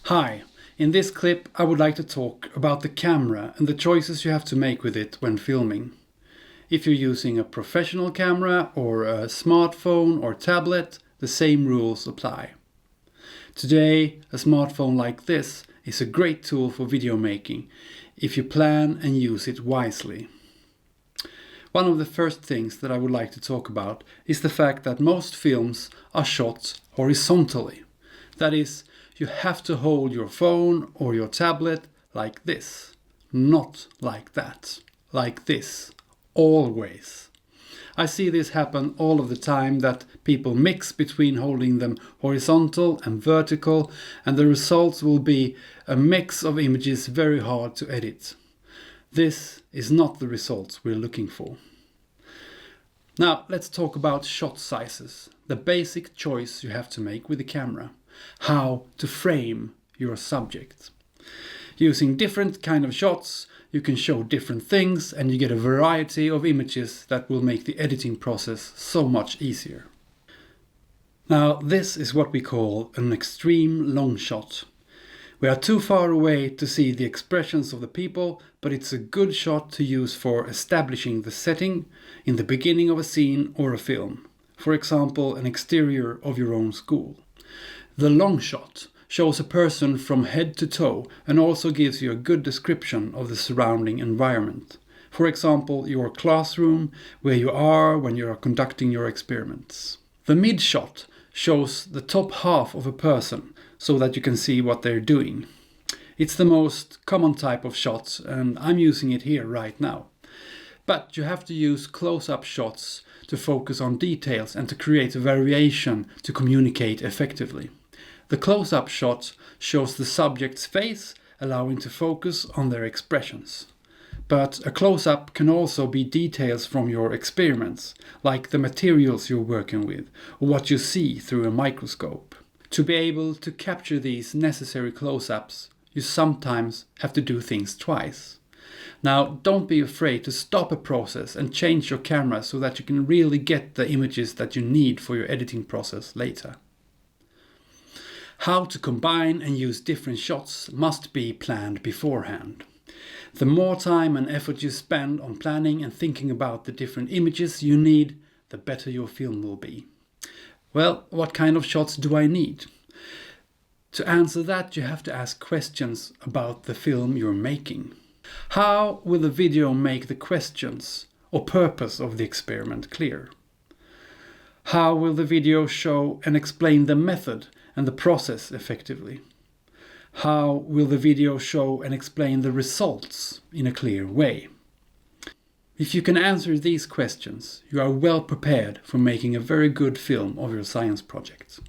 Hi, in this clip I would like to talk about the camera and the choices you have to make with it when filming. If you're using a professional camera or a smartphone or tablet, the same rules apply. Today, a smartphone like this is a great tool for video making if you plan and use it wisely. One of the first things that I would like to talk about is the fact that most films are shot horizontally. That is, you have to hold your phone or your tablet like this, not like that, like this, always. I see this happen all of the time, that people mix between holding them horizontal and vertical, and the results will be a mix of images very hard to edit. This is not the results we're looking for. Now let's talk about shot sizes, the basic choice you have to make with the camera. How to frame your subject. Using different kind of shots, you can show different things and you get a variety of images that will make the editing process so much easier. Now this is what we call an extreme long shot. We are too far away to see the expressions of the people, but it's a good shot to use for establishing the setting in the beginning of a scene or a film. For example, an exterior of your own school. The long shot shows a person from head to toe and also gives you a good description of the surrounding environment. For example, your classroom, where you are when you are conducting your experiments. The mid shot shows the top half of a person so that you can see what they're doing. It's the most common type of shot and I'm using it here right now. But you have to use close-up shots to focus on details and to create a variation to communicate effectively. The close-up shot shows the subject's face, allowing to focus on their expressions. But a close-up can also be details from your experiments, like the materials you're working with, or what you see through a microscope. To be able to capture these necessary close-ups, you sometimes have to do things twice. Now, don't be afraid to stop a process and change your camera so that you can really get the images that you need for your editing process later. How to combine and use different shots must be planned beforehand. The more time and effort you spend on planning and thinking about the different images you need, the better your film will be. Well, what kind of shots do I need? To answer that, you have to ask questions about the film you're making. How will the video make the questions or purpose of the experiment clear? How will the video show and explain the method and the process effectively? How will the video show and explain the results in a clear way? If you can answer these questions, you are well prepared for making a very good film of your science project.